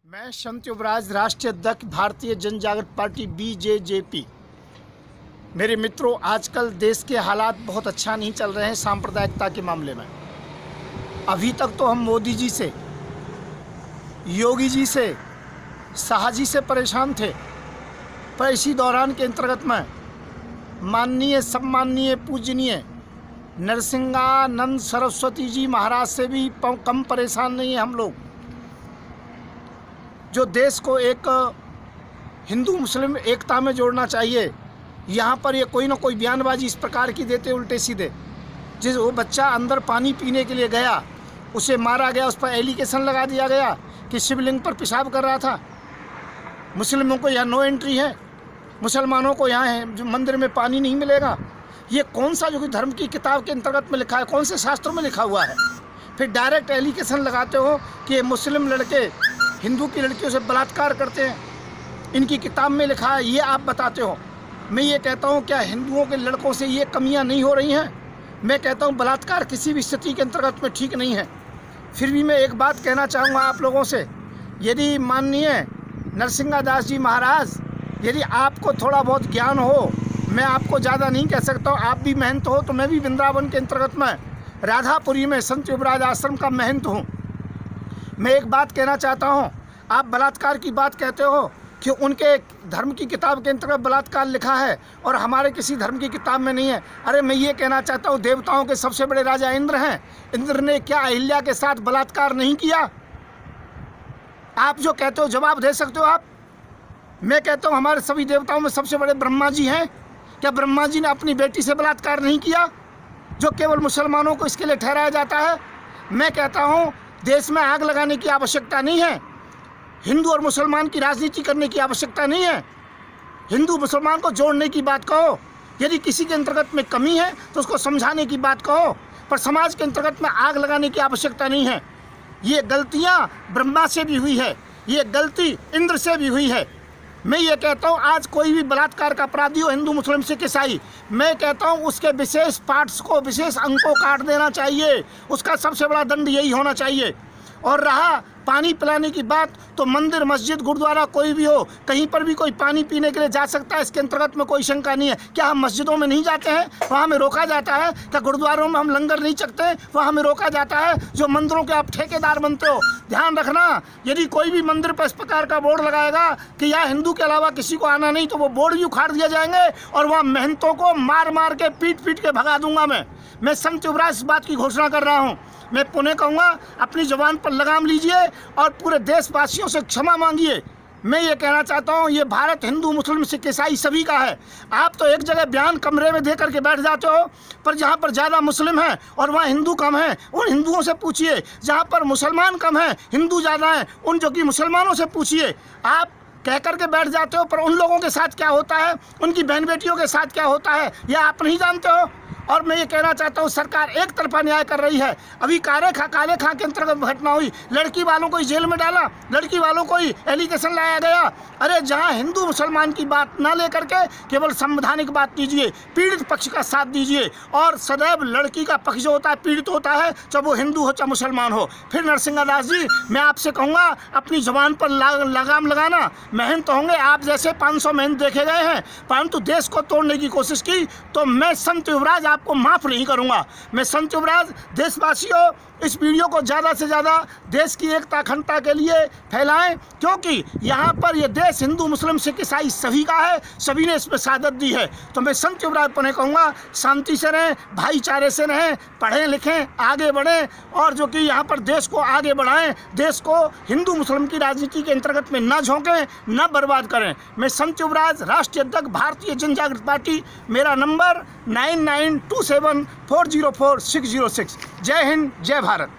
मैं संत युवराज, राष्ट्रीय अध्यक्ष, भारतीय जन जागृत पार्टी बीजेजेपी। मेरे मित्रों, आजकल देश के हालात बहुत अच्छा नहीं चल रहे हैं सांप्रदायिकता के मामले में। अभी तक तो हम मोदी जी से, योगी जी से, शाह जी से परेशान थे, पर इसी दौरान के अंतर्गत में माननीय, सम्माननीय, पूजनीय नरसिंहानंद सरस्वती जी महाराज से भी कम परेशान नहीं है हम लोग, जो देश को एक हिंदू मुस्लिम एकता में जोड़ना चाहिए। यहाँ पर ये कोई ना कोई बयानबाजी इस प्रकार की देते उल्टे सीधे। जिस वो बच्चा अंदर पानी पीने के लिए गया, उसे मारा गया, उस पर एलिगेशन लगा दिया गया कि शिवलिंग पर पेशाब कर रहा था। मुस्लिमों को यहाँ नो एंट्री है, मुसलमानों को यहाँ है जो मंदिर में पानी नहीं मिलेगा। ये कौन सा जो कि धर्म की किताब के अंतर्गत में लिखा है, कौन से शास्त्रों में लिखा हुआ है? फिर डायरेक्ट एलिगेशन लगाते हो कि मुस्लिम लड़के हिंदू की लड़कियों से बलात्कार करते हैं, इनकी किताब में लिखा है, ये आप बताते हो। मैं ये कहता हूँ, क्या हिंदुओं के लड़कों से ये कमियाँ नहीं हो रही हैं? मैं कहता हूँ बलात्कार किसी भी स्थिति के अंतर्गत में ठीक नहीं है। फिर भी मैं एक बात कहना चाहूँगा आप लोगों से, यदि माननीय नरसिंहादास जी महाराज, यदि आपको थोड़ा बहुत ज्ञान हो, मैं आपको ज़्यादा नहीं कह सकता हूँ, आप भी महंत हो, तो मैं भी वृंदावन के अंतर्गत में राधापुरी में संत युवराज आश्रम का महंत हूँ। मैं एक बात कहना चाहता हूँ, आप बलात्कार की बात कहते हो कि उनके धर्म की किताब के अंतर्गत बलात्कार लिखा है और हमारे किसी धर्म की किताब में नहीं है। अरे मैं ये कहना चाहता हूँ, देवताओं के सबसे बड़े राजा इंद्र हैं, इंद्र ने क्या अहिल्या के साथ बलात्कार नहीं किया? आप जो कहते हो जवाब दे सकते हो आप। मैं कहता हूँ हमारे सभी देवताओं में सबसे बड़े ब्रह्मा जी हैं, क्या ब्रह्मा जी ने अपनी बेटी से बलात्कार नहीं किया, जो केवल मुसलमानों को इसके लिए ठहराया जाता है? मैं कहता हूँ देश में आग लगाने की आवश्यकता नहीं है, हिंदू और मुसलमान की राजनीति करने की आवश्यकता नहीं है। हिंदू मुसलमान को जोड़ने की बात कहो, यदि किसी के अंतर्गत में कमी है तो उसको समझाने की बात कहो, पर समाज के अंतर्गत में आग लगाने की आवश्यकता नहीं है। ये गलतियाँ ब्रह्मा से भी हुई है, ये गलती इंद्र से भी हुई है। मैं ये कहता हूँ आज कोई भी बलात्कार का अपराधी हो, हिंदू मुस्लिम सिख ईसाई, मैं कहता हूँ उसके विशेष पार्ट्स को, विशेष अंग को काट देना चाहिए। उसका सबसे बड़ा दंड यही होना चाहिए। और रहा पानी पिलाने की बात, तो मंदिर, मस्जिद, गुरुद्वारा कोई भी हो, कहीं पर भी कोई पानी पीने के लिए जा सकता है, इसके अंतर्गत में कोई शंका नहीं है। क्या हम मस्जिदों में नहीं जाते हैं, वहाँ हमें रोका जाता है? क्या गुरुद्वारों में हम लंगर नहीं चखते, वहाँ हमें रोका जाता है? जो मंदिरों के आप ठेकेदार बनते हो, ध्यान रखना, यदि कोई भी मंदिर पर इस प्रकार का बोर्ड लगाएगा कि यहाँ हिंदू के अलावा किसी को आना नहीं, तो वो बोर्ड भी उखाड़ दिए जाएंगे और वहाँ महंतों को मार मार के, पीट के भगा दूंगा। मैं संत युवराज इस बात की घोषणा कर रहा हूँ। मैं पुनः कहूँगा, अपनी जुबान पर लगाम लीजिए और पूरे देशवासियों से क्षमा मांगिए। मैं ये कहना चाहता हूँ, ये भारत हिंदू मुस्लिम सिख ईसाई सभी का है। आप तो एक जगह बयान कमरे में दे करके बैठ जाते हो, पर जहाँ पर ज़्यादा मुस्लिम हैं और वहाँ हिंदू कम हैं, उन हिंदुओं से पूछिए। जहाँ पर मुसलमान कम हैं, हिंदू ज़्यादा हैं, उन जो कि मुसलमानों से पूछिए। आप कह कर के बैठ जाते हो, पर उन लोगों के साथ क्या होता है, उनकी बहन बेटियों के साथ क्या होता है, यह आप नहीं जानते हो। और मैं ये कहना चाहता हूँ, सरकार एक तरफा न्याय कर रही है। अभी काले खां के अंतर्गत घटना हुई, लड़की वालों को जेल में डाला, लड़की वालों को एलिगेशन लाया गया। अरे जहाँ हिंदू मुसलमान की बात ना लेकर के केवल संवैधानिक बात कीजिए, पीड़ित पक्ष का साथ दीजिए, और सदैव लड़की का पक्ष जो होता है पीड़ित होता है, चाहे वो हिंदू हो चाहे मुसलमान हो। फिर नरसिंहादास जी, मैं आपसे कहूँगा, अपनी जुबान पर लगाम लगाना। मेहनत होंगे, आप जैसे 500 मेहनत देखे गए हैं, परंतु देश को तोड़ने की कोशिश की तो मैं संत युवराज आपको माफ़ नहीं करूंगा। मैं संत युवराज, देशवासियों, इस वीडियो को ज़्यादा से ज़्यादा देश की एकता अखंडता के लिए फैलाएं, क्योंकि यहाँ पर ये देश हिंदू मुस्लिम सिख ईसाई सभी का है, सभी ने इसमें शहादत दी है। तो मैं संत युवराज पुनः कहूँगा, शांति से रहें, भाईचारे से रहें, पढ़ें लिखें, आगे बढ़ें, और जो कि यहाँ पर देश को आगे बढ़ाएं, देश को हिंदू मुस्लिम की राजनीति के अंतर्गत में न झोंकें, न बर्बाद करें। मैं संत युवराज, राष्ट्रीय अध्यक्ष, भारतीय जन जागृत पार्टी, मेरा नंबर 9927404606। जय हिंद, जय भारत।